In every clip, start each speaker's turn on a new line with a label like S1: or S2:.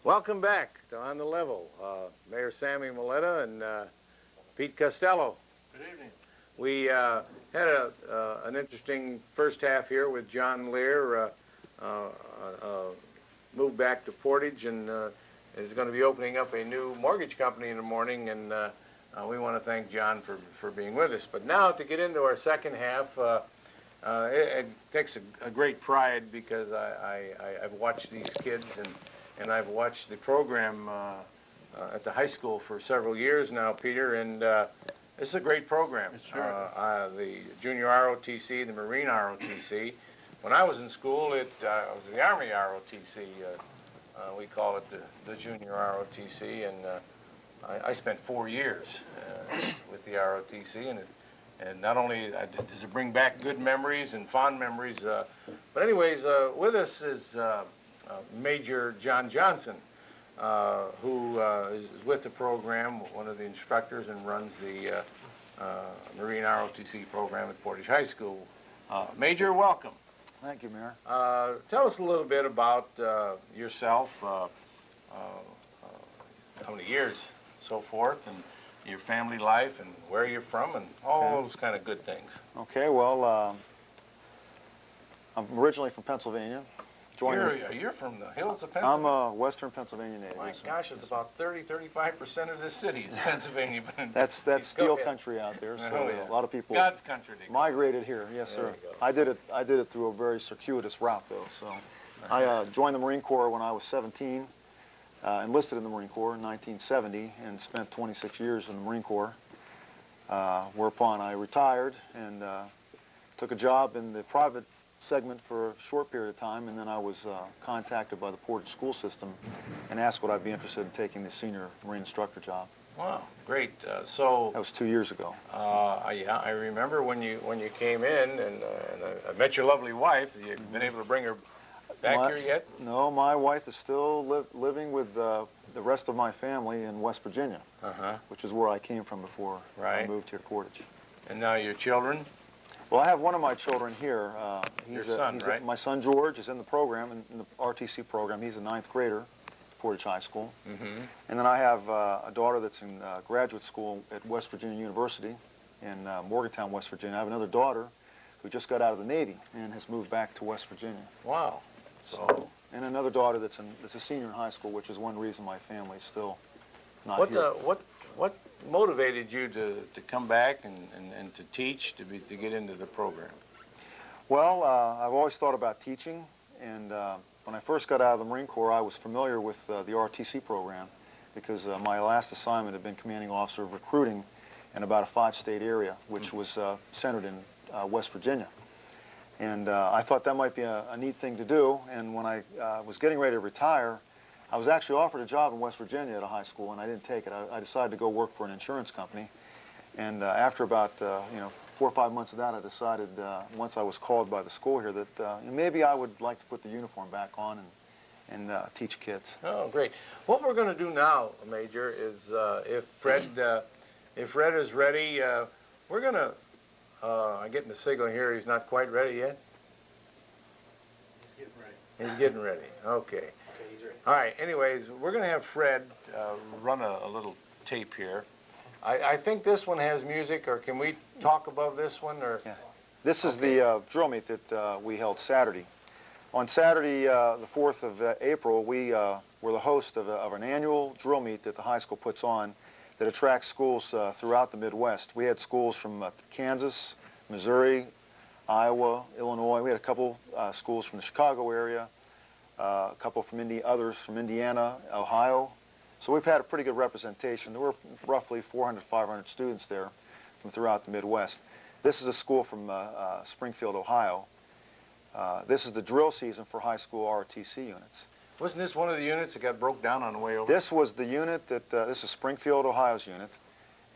S1: Welcome back to On the Level. Mayor Sammy Maletta and Pete Costello.
S2: Good evening.
S1: We had an interesting first half here with John Lear. Moved back to Portage and is going to be opening up a new mortgage company in the morning, and we want to thank John for being with us. But now to get into our second half, it takes a great pride because I've watched these kids and I've watched the program at the high school for several years now, Peter, and it's a great program.
S2: Sure.
S1: The Junior ROTC, the Marine ROTC. When I was in school, it was the Army ROTC. We call it the Junior ROTC, and I spent 4 years with the ROTC, and not only does it bring back good memories and fond memories, but anyways, with us is Major John Johnson, who is with the program, one of the instructors, and runs the Marine ROTC program at Portage High School. Major, welcome.
S3: Thank you, Mayor.
S1: Tell us a little bit about yourself, how many years, so forth, and your family life, and where you're from, and all those kind of good things.
S3: Okay, well, I'm originally from Pennsylvania.
S1: You're from the hills of Pennsylvania?
S3: I'm a Western Pennsylvania native.
S1: My gosh, it's about 35% of this city is Pennsylvania.
S3: That's steel country out there, so a lot of people
S1: God's country.
S3: migrated here. Yes, sir. I did it through a very circuitous route, though. So I joined the Marine Corps when I was 17, enlisted in the Marine Corps in 1970, and spent 26 years in the Marine Corps. Whereupon I retired and took a job in the private segment for a short period of time, and then I was contacted by the Portage school system and asked would I be interested in taking the senior Marine instructor job.
S1: Wow, great. So
S3: that was 2 years ago.
S1: Yeah, I remember when you came in, and I met your lovely wife. Have you been able to bring her back here yet?
S3: No, my wife is still living with the rest of my family in West Virginia, which is where I came from before I moved here to Portage.
S1: And now your children?
S3: Well, I have one of my children here.
S1: Your son, right?
S3: My son George is in the program, in the RTC program. He's a 9th grader at Portage High School. And then I have a daughter that's in graduate school at West Virginia University in Morgantown, West Virginia. I have another daughter who just got out of the Navy and has moved back to West Virginia.
S1: Wow.
S3: And another daughter that's a senior in high school, which is one reason my family is still not here.
S1: What motivated you to come back and to teach, to get into the program?
S3: Well, I've always thought about teaching, and when I first got out of the Marine Corps, I was familiar with the RTC program because my last assignment had been commanding officer of recruiting in about a 5-state area, which was centered in West Virginia. And I thought that might be a neat thing to do, and when I was getting ready to retire, I was actually offered a job in West Virginia at a high school, and I didn't take it. I decided to go work for an insurance company, and after about 4 or 5 months of that, I decided once I was called by the school here that maybe I would like to put the uniform back on and teach kids.
S1: Oh, great. What we're going to do now, Major, is if Fred is ready, we're going to. I'm getting the signal here. He's not quite ready yet.
S2: He's getting ready.
S1: He's getting ready. Okay. All right, anyways, we're going to have Fred run a little tape here. I think this one has music, or can we talk above this one? Or
S3: yeah. This is the drill meet that we held Saturday. On Saturday, the 4th of April, we were the host of an annual drill meet that the high school puts on that attracts schools throughout the Midwest. We had schools from Kansas, Missouri, Iowa, Illinois. We had a couple schools from the Chicago area, a couple from others from Indiana, Ohio. So we've had a pretty good representation. There were roughly 400, 500 students there from throughout the Midwest. This is a school from Springfield, Ohio. This is the drill season for high school ROTC units.
S1: Wasn't this one of the units that got broke down on the way over?
S3: This was the unit that, this is Springfield, Ohio's unit,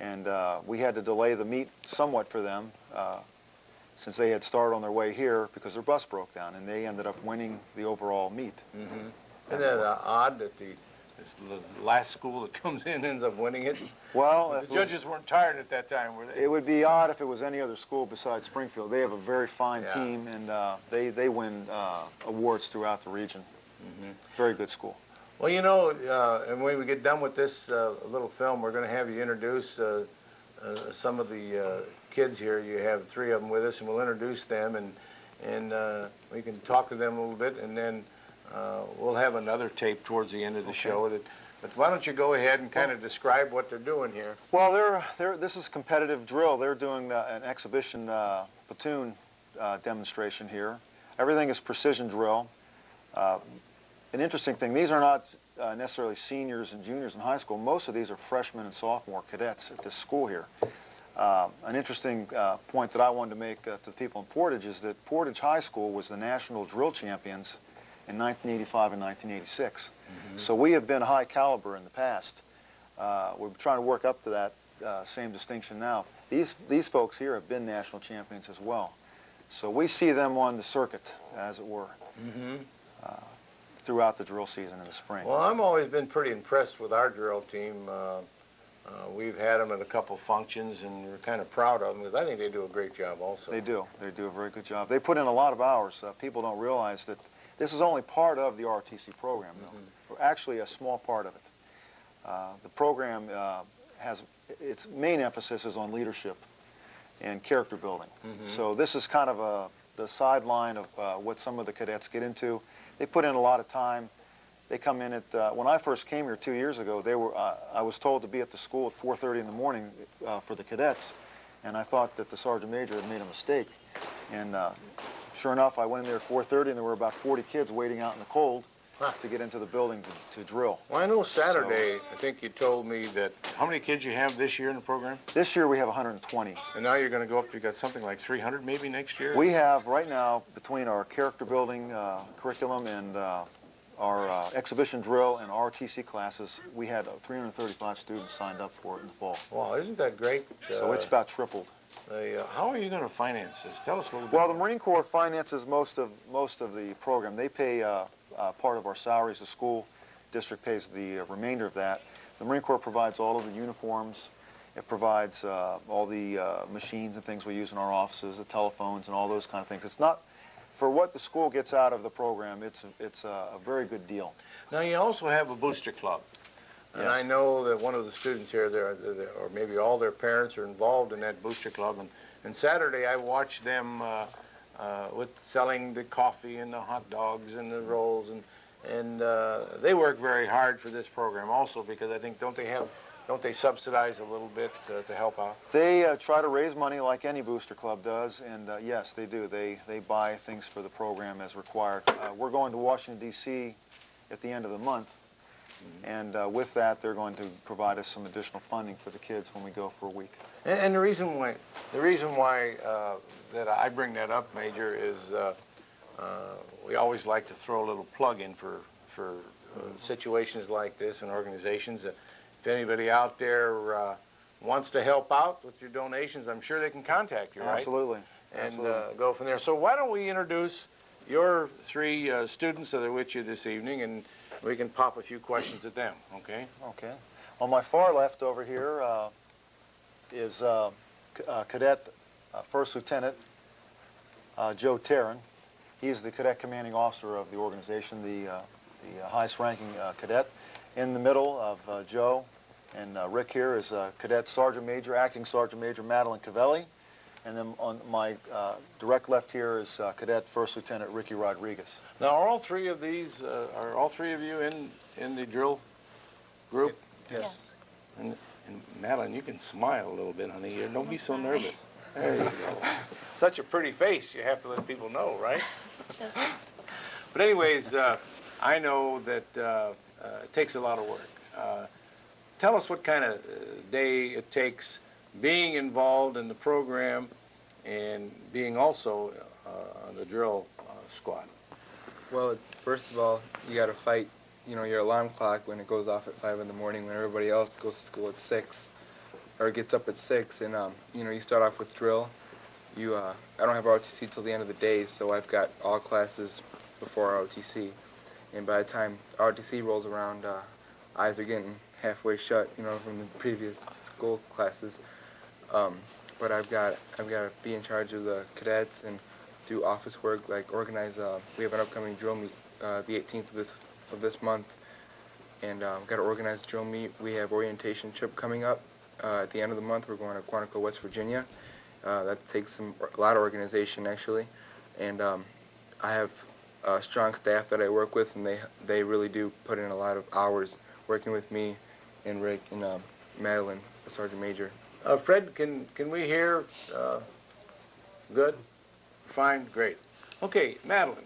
S3: and we had to delay the meet somewhat for them since they had started on their way here because their bus broke down, and they ended up winning the overall meet.
S1: Isn't that odd that the last school that comes in ends up winning it?
S3: Well,
S1: the judges weren't tired at that time, were they?
S3: It would be odd if it was any other school besides Springfield. They have a very fine team, and they win awards throughout the region. Very good school.
S1: Well, you know, and when we get done with this little film, we're going to have you introduce some of the kids here. You have 3 of them with us, and we'll introduce them, and we can talk to them a little bit, and then we'll have another tape towards the end of the show. But why don't you go ahead and kind of describe what they're doing here?
S3: Well, this is competitive drill. They're doing an exhibition platoon demonstration here. Everything is precision drill. An interesting thing, these are not necessarily seniors and juniors in high school. Most of these are freshmen and sophomore cadets at this school here. An interesting point that I wanted to make to the people in Portage is that Portage High School was the national drill champions in 1985 and 1986. So we have been high caliber in the past. We're trying to work up to that same distinction now. These folks here have been national champions as well. So we see them on the circuit, as it were, throughout the drill season in the spring.
S1: Well, I've always been pretty impressed with our drill team. We've had them at a couple functions, and we're kind of proud of them because I think they do a great job also.
S3: They do. They do a very good job. They put in a lot of hours. People don't realize that this is only part of the ROTC program, though. Actually, a small part of it. The program has its main emphasis is on leadership and character building. So this is kind of the sideline of what some of the cadets get into. They put in a lot of time. They come in at, when I first came here 2 years ago, I was told to be at the school at 4:30 in the morning for the cadets, and I thought that the sergeant major had made a mistake. And sure enough, I went in there at 4:30, and there were about 40 kids waiting out in the cold to get into the building to drill.
S1: Well, I know Saturday, I think you told me that, how many kids you have this year in the program?
S3: This year we have 120.
S1: And now you're going to go up to, you got something like 300 maybe next year?
S3: We have, right now, between our character building curriculum and our exhibition drill and ROTC classes, we had 335 students signed up for it in the fall.
S1: Wow, isn't that great?
S3: So it's about tripled.
S1: How are you going to finance this? Tell us a little bit.
S3: Well, the Marine Corps finances most of the program. They pay part of our salaries. The school district pays the remainder of that. The Marine Corps provides all of the uniforms. It provides all the machines and things we use in our offices, the telephones and all those kind of things. It's not, for what the school gets out of the program, it's a very good deal.
S1: Now, you also have a booster club. And I know that one of the students here, or maybe all their parents, are involved in that booster club. And Saturday, I watched them with selling the coffee and the hot dogs and the rolls, and they work very hard for this program also, because I think don't they subsidize a little bit to help out?
S3: They try to raise money like any booster club does, and yes, they do. They buy things for the program as required. We're going to Washington, D.C. at the end of the month. And with that, they're going to provide us some additional funding for the kids when we go for a week.
S1: And the reason why that I bring that up, Major, is we always like to throw a little plug in for situations like this and organizations. If anybody out there wants to help out with your donations, I'm sure they can contact you, right?
S3: Absolutely.
S1: And go from there. So why don't we introduce your 3 students that are with you this evening, and we can pop a few questions at them, okay?
S3: Okay. On my far left over here is Cadet First Lieutenant Joe Tarrin. He's the cadet commanding officer of the organization, the highest ranking cadet. In the middle of Joe and Rick here is Cadet Sergeant Major, Acting Sergeant Major Madeline Cavelli. And then on my direct left here is Cadet First Lieutenant Ricky Rodriguez.
S1: Now, are all 3 of these, are all 3 of you in the drill group?
S4: Yes.
S1: And Madeline, you can smile a little bit, honey. Don't be so nervous. There you go. Such a pretty face, you have to let people know, right? But anyways, I know that it takes a lot of work. Tell us what kind of day it takes being involved in the program and being also on the drill squad.
S4: Well, first of all, you got to fight, your alarm clock when it goes off at 5 in the morning when everybody else goes to school at 6 or gets up at 6. And, you start off with drill. I don't have ROTC till the end of the day, so I've got all classes before ROTC. And by the time ROTC rolls around, eyes are getting halfway shut, from the previous school classes. But I've got to be in charge of the cadets and do office work, like organize. We have an upcoming drill meet the 18th of this month, and got to organize the drill meet. We have orientation trip coming up at the end of the month. We're going to Quantico, West Virginia. That takes a lot of organization, actually, and I have a strong staff that I work with, and they really do put in a lot of hours working with me and Rick and Madeline, the Sergeant Major.
S1: Fred, can we hear? Good? Fine? Great. Okay, Madeline,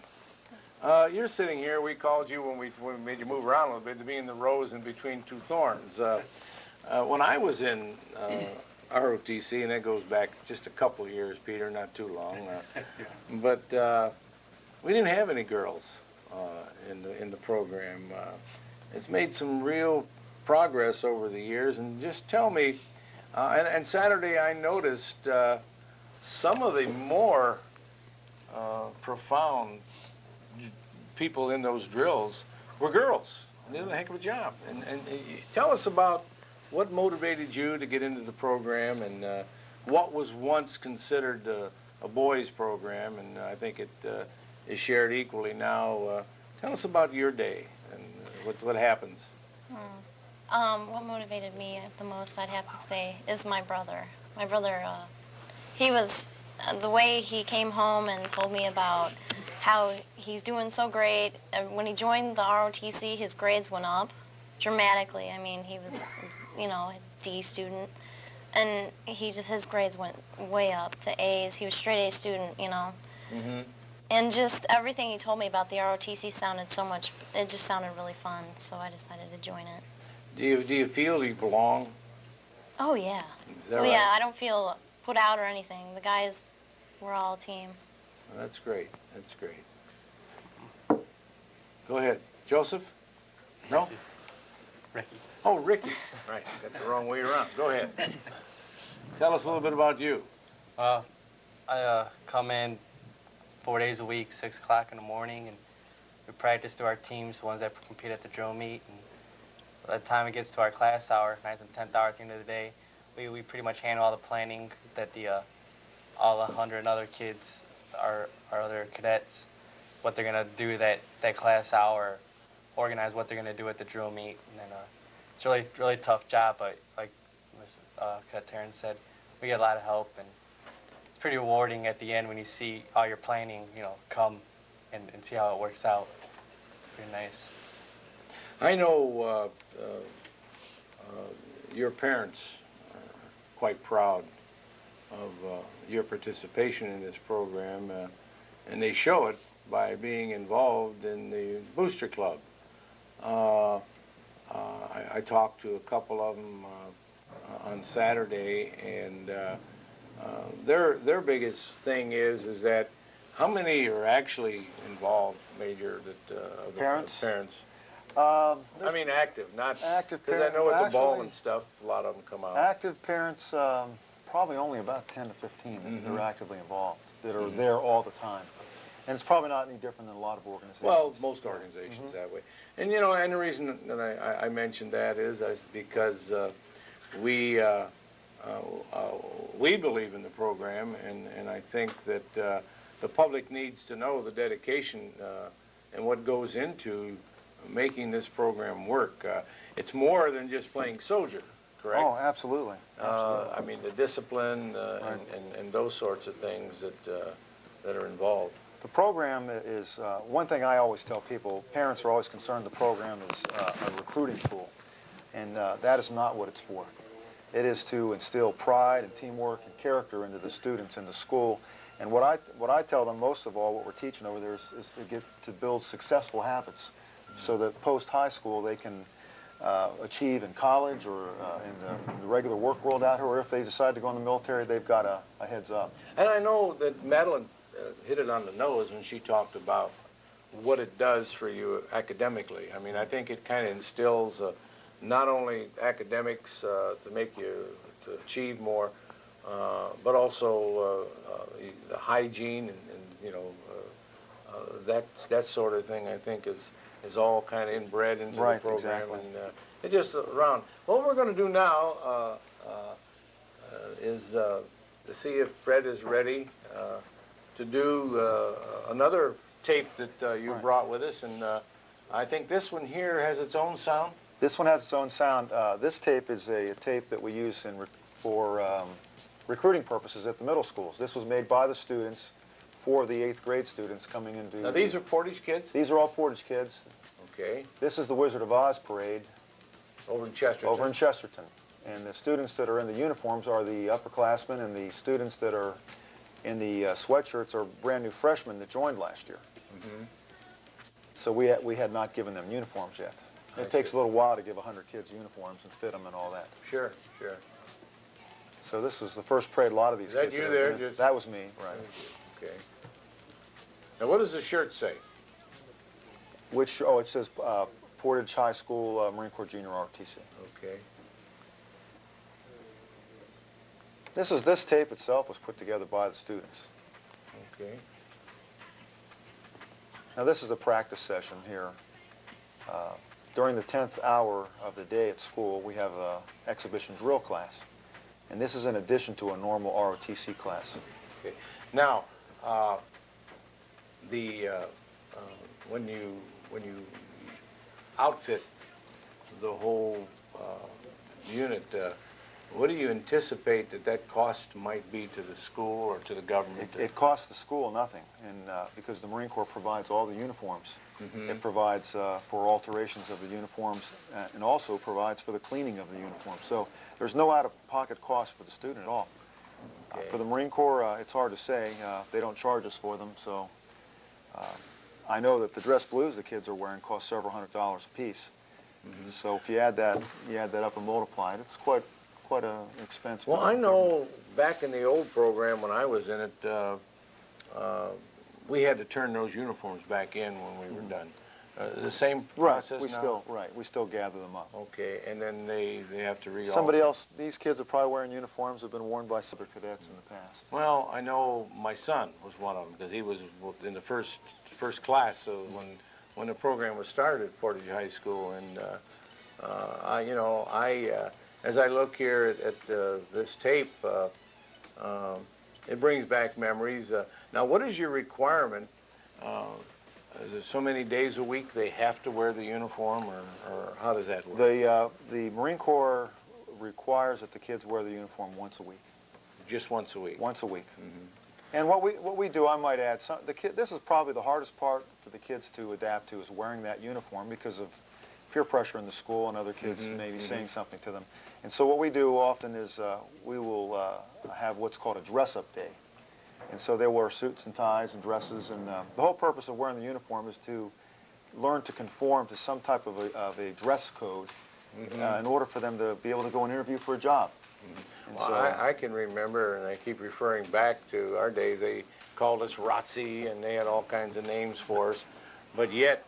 S1: you're sitting here. We called you when we made you move around a little bit to be in the rows in between two thorns. When I was in ROTC, and that goes back just a couple of years, Peter, not too long, but we didn't have any girls in the program. It's made some real progress over the years, and just tell me, and Saturday I noticed some of the more profound people in those drills were girls. They did a heck of a job. And tell us about what motivated you to get into the program, and what was once considered a boys' program, and I think it is shared equally now. Tell us about your day and what happens.
S5: What motivated me the most, I'd have to say, is my brother. My brother, he was, the way he came home and told me about how he's doing so great. When he joined the ROTC, his grades went up dramatically. I mean, he was, a D student, and his grades went way up to A's. He was straight A student,
S1: Mm-hmm.
S5: And just everything he told me about the ROTC sounded so much, it just sounded really fun, so I decided to join it.
S1: Do you feel you belong?
S5: Oh, yeah.
S1: Is that
S5: Yeah,
S1: right?
S5: I don't feel put out or anything. The guys, we're all a team.
S1: Well, that's great. That's great. Go ahead. Joseph? No?
S2: Ricky.
S1: Oh, Ricky. Right. Got the wrong way around. Go ahead. Tell us a little bit about you.
S6: I come in 4 days a week, 6 o'clock in the morning, and we practice through our teams, the ones that compete at the drill meet. And by the time it gets to our class hour, 9th and 10th hour at the end of the day, we pretty much handle all the planning that all 100 other kids, our other cadets, what they're going to do that class hour, organize what they're going to do at the drill meet. And then it's a really tough job, but like Cadet Terrence said, we get a lot of help, and it's pretty rewarding at the end when you see all your planning, come and see how it works out. Pretty nice.
S1: I know your parents are quite proud of your participation in this program, and they show it by being involved in the Booster Club. I talked to a couple of them on Saturday, and their biggest thing is that how many are actually involved, Major, of the
S3: Parents?
S1: Parents?
S3: I
S1: I mean active, not
S3: active
S1: because I
S3: parents.
S1: know with the ball
S3: Actually,
S1: and stuff, a lot of them come out.
S3: active parents, probably only about 10 to 15 that are actively involved, that are there all the time. And it's probably not any different than a lot of organizations.
S1: Well, most organizations that way. And and the reason that I mentioned that is because we believe in the program, and I think that the public needs to know the dedication and what goes into making this program work. It's more than just playing soldier, correct?
S3: Oh, absolutely. Absolutely.
S1: I mean, the discipline and those sorts of things that are involved.
S3: The program is, one thing I always tell people, parents are always concerned the program is a recruiting tool, and that is not what it's for. It is to instill pride and teamwork and character into the students in the school. And what I tell them most of all, what we're teaching over there is to build successful habits so that post-high school they can achieve in college or in the regular work world out here, or if they decide to go in the military, they've got a heads up.
S1: And I know that Madeline hit it on the nose when she talked about what it does for you academically. I mean, I think it kind of instills not only academics to make you to achieve more, but also the hygiene and that sort of thing. I think is all kind of inbred into the program.
S3: Exactly.
S1: And it's just around. What we're going to do now is to see if Fred is ready to do another tape that you brought with us, and I think this one here has its own sound.
S3: This one has its own sound. This tape is a tape that we use for recruiting purposes at the middle schools. This was made by the students for the 8th grade students coming into...
S1: Now these are Portage kids?
S3: These are all Portage kids.
S1: Okay.
S3: This is the Wizard of Oz parade.
S1: Over in Chesterton?
S3: Over in Chesterton. And the students that are in the uniforms are the upperclassmen, and the students that are in the sweatshirts are brand new freshmen that joined last year.
S1: Mm-hmm.
S3: So we had not given them uniforms yet. It takes a little while to give 100 kids uniforms and fit them and all that.
S1: Sure, sure.
S3: So this is the first parade. A lot of these
S1: Is that
S3: kids
S1: you
S3: are
S1: there?
S3: in.
S1: Just...
S3: That was me, right.
S1: Okay. Now what does the shirt say?
S3: Which, oh, it says Portage High School Marine Corps Junior ROTC.
S1: Okay.
S3: This tape itself was put together by the students.
S1: Okay.
S3: Now this is a practice session here. During the 10th hour of the day at school, we have an exhibition drill class. And this is in addition to a normal ROTC class.
S1: Okay. Now, when you outfit the whole unit, what do you anticipate that cost might be to the school or to the government?
S3: It costs the school nothing, and because the Marine Corps provides all the uniforms.
S1: Mm-hmm.
S3: It provides for alterations of the uniforms and also provides for the cleaning of the uniforms. So there's no out-of-pocket cost for the student at all.
S1: Okay.
S3: For the Marine Corps, it's hard to say. They don't charge us for them, so I know that the dress blues the kids are wearing cost several $100s a piece. Mm-hmm. So if you add that up and multiply it, it's quite an expense.
S1: Well, I know back in the old program when I was in it, we had to turn those uniforms back in when we were done. The same process now?
S3: We still gather them up.
S1: Okay, and then they have to re-alter.
S3: Somebody else, these kids are probably wearing uniforms that have been worn by other cadets in the past.
S1: Well, I know my son was one of them because he was in the first class. So when the program was started at Portage High School, and as I look here at this tape, it brings back memories. Now, what is your requirement? Is it so many days a week they have to wear the uniform, or how does that work?
S3: The Marine Corps requires that the kids wear the uniform once a week.
S1: Just once a week?
S3: Once a week.
S1: Mm-hmm.
S3: And what we do, I might add, this is probably the hardest part for the kids to adapt to, is wearing that uniform because of peer pressure in the school and other kids maybe saying something to them. And so what we do often is we will have what's called a dress-up day. And so they'll wear suits and ties and dresses, and the whole purpose of wearing the uniform is to learn to conform to some type of a dress code in order for them to be able to go and interview for a job.
S1: Well, I can remember, and I keep referring back to our days, they called us ROTC, and they had all kinds of names for us, but yet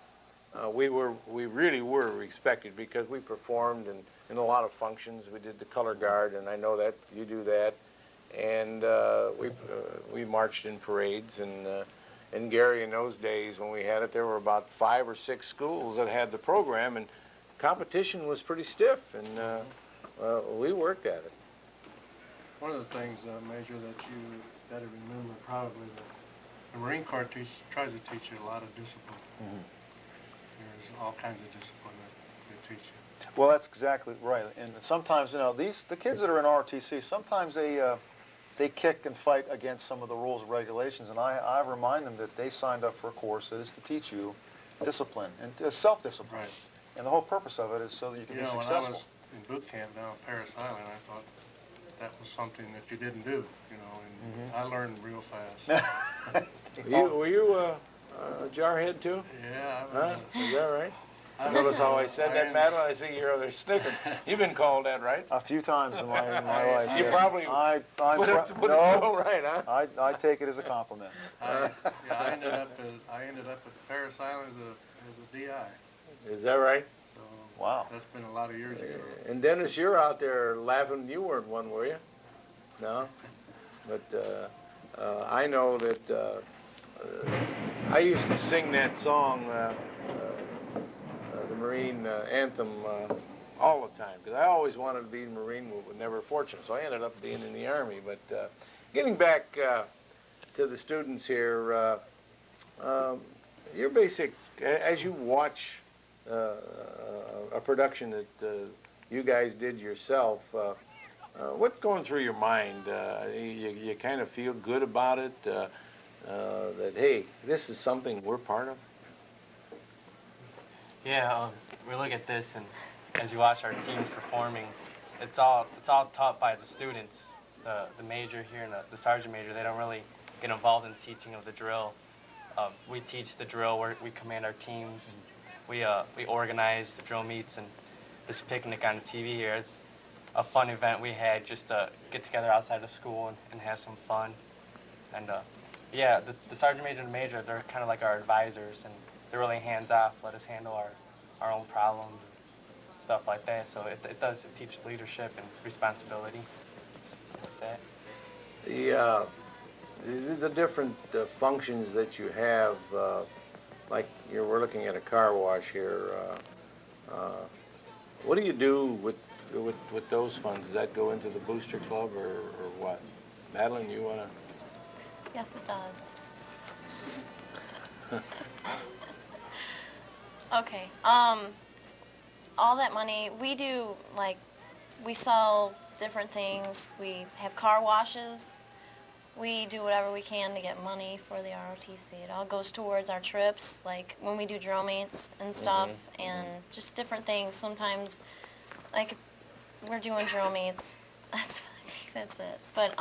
S1: we really were respected because we performed in a lot of functions. We did the color guard, and I know that you do that. And we marched in parades, and Gary, in those days when we had it, there were about 5 or 6 schools that had the program, and competition was pretty stiff, and we worked at it.
S2: One of the things, Major, that you better remember probably that the Marine Corps tries to teach you a lot of discipline. There's all kinds of discipline that they teach you.
S3: Well, that's exactly right. And sometimes, the kids that are in ROTC, sometimes they kick and fight against some of the rules and regulations, and I remind them that they signed up for a course that is to teach you discipline and self-discipline.
S2: Right.
S3: And the whole purpose of it is so that you can be successful.
S2: When I was in boot camp down at Paris Island, I thought that was something that you didn't do, and I learned real fast.
S1: Were you a jarhead too?
S2: Yeah.
S1: Huh? Is that right? Notice how I said that, Madeline? I see you're there snickering. You've been called that, right?
S3: A few times in my life.
S1: You probably put it right, huh?
S3: I take it as a compliment.
S2: I ended up at Paris Island as a DI.
S1: Is that right?
S2: So
S3: Wow.
S2: That's been a lot of years ago.
S1: And Dennis, you're out there laughing. You weren't one, were you? No? But I know that I used to sing that song, the Marine anthem, all the time, because I always wanted to be a Marine, but never fortunate, so I ended up being in the Army. But getting back to the students here, your basic, as you watch a production that you guys did yourself, what's going through your mind? You kind of feel good about it, that, hey, this is something we're part of?
S6: Yeah, we look at this, and as you watch our teams performing, it's all taught by the students. The major here and the sergeant major, they don't really get involved in the teaching of the drill. We teach the drill, where we command our teams. We organize the drill meets, and this picnic on the TV here is a fun event we had just to get together outside of school and have some fun. And yeah, the sergeant major and the major, they're kind of like our advisors, and they're really hands-off, let us handle our own problems and stuff like that. So it does teach leadership and responsibility like that.
S1: The different functions that you have, like we're looking at a car wash here. What do you do with those funds? Does that go into the booster club or what? Madeline, you want to?
S5: Yes, it does. Okay. All that money, we do, like, we sell different things. We have car washes. We do whatever we can to get money for the ROTC. It all goes towards our trips, like when we do drill meets and stuff, and just different things. Sometimes, like, we're doing drill meets. That's it. But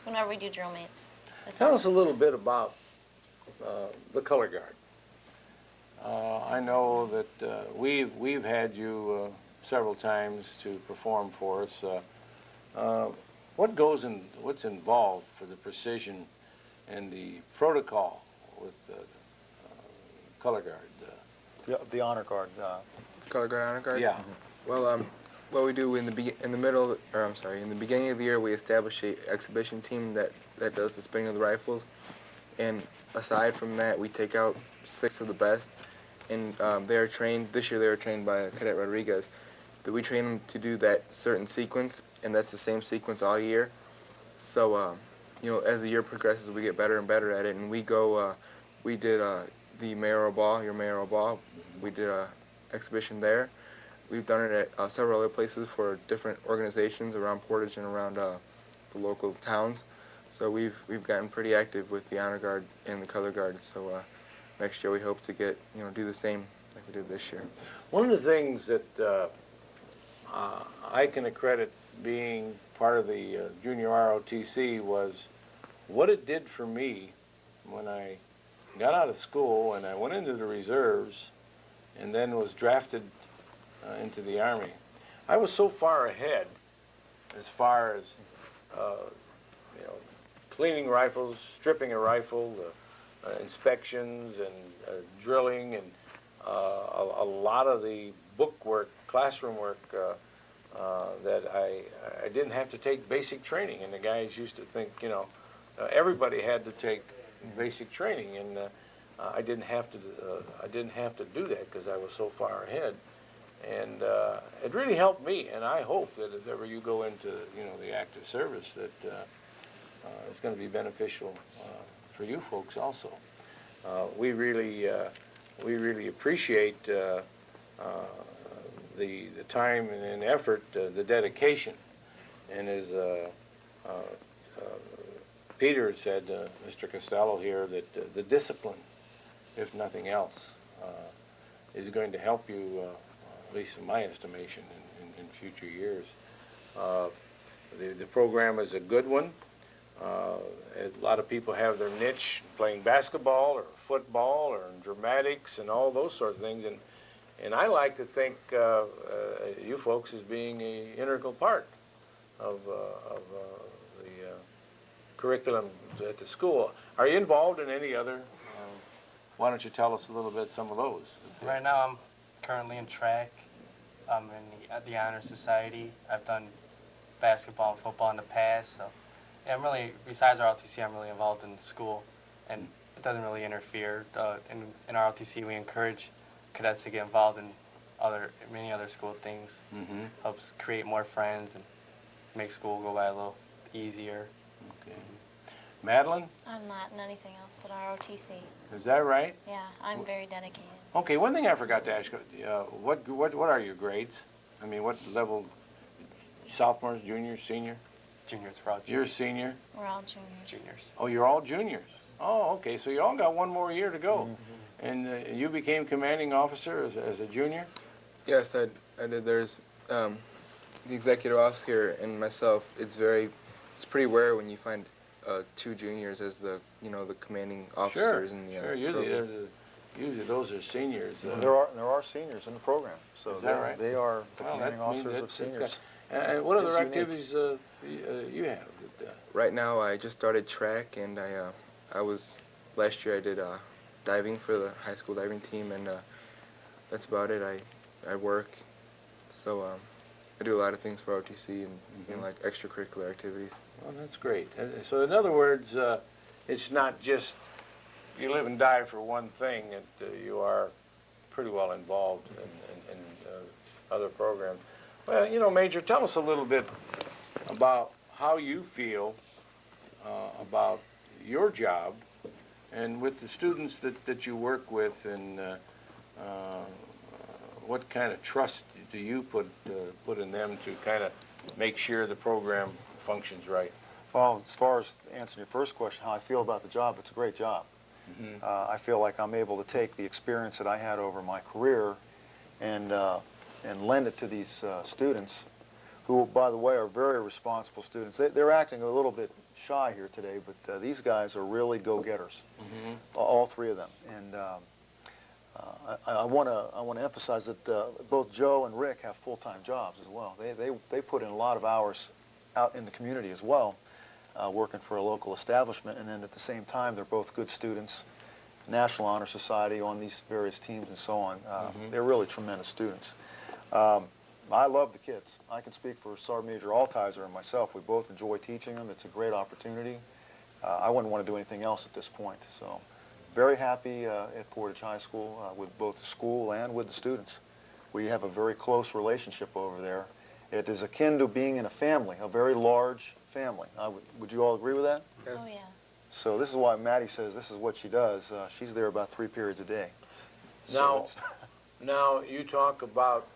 S5: whenever we do drill meets, that's
S1: Tell
S5: all.
S1: us a little bit about the color guard. I know that we've had you several times to perform for us. What's involved for the precision and the protocol with color guard?
S3: The honor guard.
S4: Color guard, honor guard?
S1: Yeah.
S4: Well, what we do in the beginning of the year, we establish a exhibition team that does the spinning of the rifles, and aside from that, we take out 6 of the best, and they are trained. This year, they were trained by Cadet Rodriguez. But we train them to do that certain sequence, and that's the same sequence all year. So, you know, as the year progresses, we get better and better at it, and we go. We did the mayoral ball, your mayoral ball. We did a exhibition there. We've done it at several other places for different organizations around Portage and around the local towns. So we've gotten pretty active with the honor guard and the color guard. So next year we hope to do the same like we did this year.
S1: One of the things that I can accredit being part of the junior ROTC was what it did for me when I got out of school and I went into the reserves and then was drafted into the Army. I was so far ahead as far as cleaning rifles, stripping a rifle, inspections and drilling, and a lot of the book work, classroom work that I didn't have to take basic training. And the guys used to think, everybody had to take basic training, and I didn't have to do that because I was so far ahead. And it really helped me, and I hope that if ever you go into the active service, that it's going to be beneficial for you folks also. We really appreciate the time and effort, the dedication, and as Peter said, Mr. Costello here, that the discipline, if nothing else, is going to help you, at least in my estimation, in future years. The program is a good one. A lot of people have their niche playing basketball or football or in dramatics and all those sort of things, and I like to think you folks as being an integral part of the curriculum at the school. Are you involved in any other? Why don't you tell us a little bit some of those?
S6: Right now, I'm currently in track. I'm in the Honor Society. I've done basketball and football in the past. So, yeah, I'm really, besides ROTC, I'm really involved in school, and it doesn't really interfere. In ROTC, we encourage cadets to get involved in many other school things. Helps create more friends and make school go by a little easier.
S1: Okay. Madeline?
S5: I'm not in anything else but ROTC.
S1: Is that right?
S5: Yeah, I'm very dedicated.
S1: Okay, one thing I forgot to ask, what are your grades? I mean, what level, sophomores, juniors, senior?
S6: Juniors, we're all
S1: You're a
S6: juniors.
S1: senior?
S5: We're all juniors.
S6: Juniors.
S1: Oh, you're all juniors. Oh, okay, so you all got one more year to go. And you became commanding officer as a junior?
S4: Yes, I did. There's the executive officer and myself. It's pretty rare when you find 2 juniors as the commanding officers in the
S1: Sure. Usually,
S4: program.
S1: usually those are seniors.
S3: There are seniors in the program, so
S1: Is that right?
S3: they are the
S1: Well,
S3: commanding
S1: that means
S3: officers of
S1: it's
S3: seniors.
S1: And what other
S3: It's unique.
S1: activities you have?
S4: Right now, I just started track, and last year I did diving for the high school diving team, and that's about it. I work, so I do a lot of things for ROTC and like extracurricular activities.
S1: Well, that's great. So in other words, it's not just you live and die for one thing. You are pretty well involved in other programs. Well, Major, tell us a little bit about how you feel about your job and with the students that you work with, and what kind of trust do you put in them to kind of make sure the program functions right?
S3: Well, as far as answering your first question, how I feel about the job, it's a great job. I feel like I'm able to take the experience that I had over my career and lend it to these students, who, by the way, are very responsible students. They're acting a little bit shy here today, but these guys are really go-getters, all 3 of them. And I want to emphasize that both Joe and Rick have full-time jobs as well. They put in a lot of hours out in the community as well, working for a local establishment, and then at the same time they're both good students, National Honor Society on these various teams and so on. They're really tremendous students. I love the kids. I can speak for Sergeant Major Altizer and myself. We both enjoy teaching them. It's a great opportunity. I wouldn't want to do anything else at this point. So very happy at Portage High School with both the school and with the students. We have a very close relationship over there. It is akin to being in a family, a very large family. Would you all agree with that?
S4: Yes.
S5: Oh, yeah.
S3: So this is why Maddie says this is what she does. She's there about 3 periods a day. So
S1: Now you talk about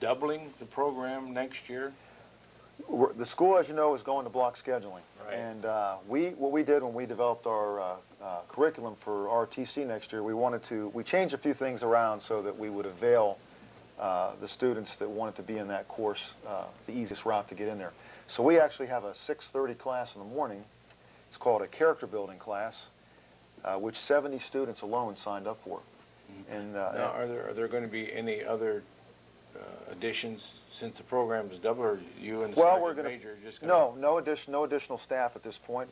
S1: doubling the program next year.
S3: the school, as you know, is going to block scheduling.
S1: Right.
S3: And what we did when we developed our curriculum for ROTC next year, we changed a few things around so that we would avail the students that wanted to be in that course the easiest route to get in there. So we actually have a 6:30 class in the morning. It's called a character building class, which 70 students alone signed up for. And
S1: Now, are there going to be any other additions since the program is double, or you and the Sergeant Major are just going to...
S3: No additional staff at this point.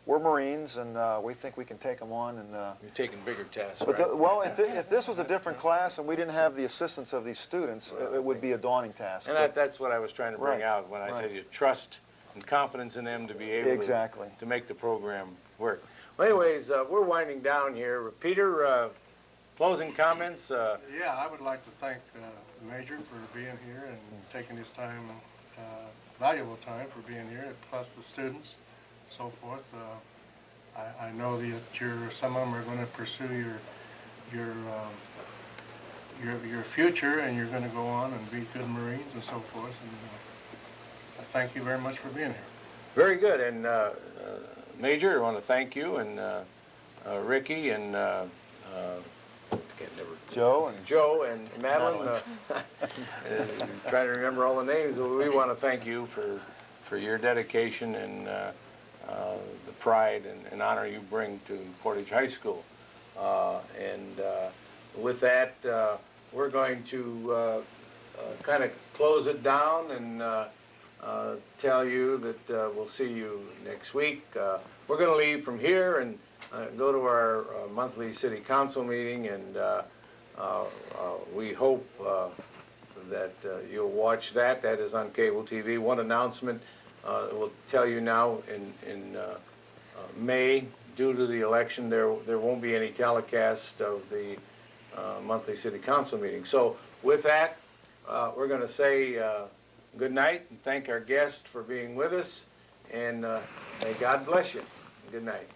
S3: We're Marines, and we think we can take them on. And
S1: You're taking bigger tasks,
S3: but
S1: right?
S3: if this was a different class and we didn't have the assistance of these students, it would be a daunting task.
S1: And that's what I was trying to bring out when I said you trust and confidence in them to be able to make the program work. Well, anyways, we're winding down here. Peter, closing comments?
S2: Yeah, I would like to thank the Major for being here and taking his time, valuable time for being here, plus the students, so forth. I know that some of them are going to pursue your future, and you're going to go on and be good Marines and so forth. And I thank you very much for being here.
S1: Very good. And Major, I want to thank you, and Ricky, and Joe and Madeline. Trying to remember all the names. We want to thank you for your dedication and the pride and honor you bring to Portage High School. And with that, we're going to kind of close it down and tell you that we'll see you next week. We're going to leave from here and go to our monthly city council meeting, and we hope that you'll watch that. That is on cable TV. One announcement we'll tell you now: in May, due to the election, there won't be any telecast of the monthly city council meeting. So with that, we're going to say good night and thank our guest for being with us, and may God bless you. Good night.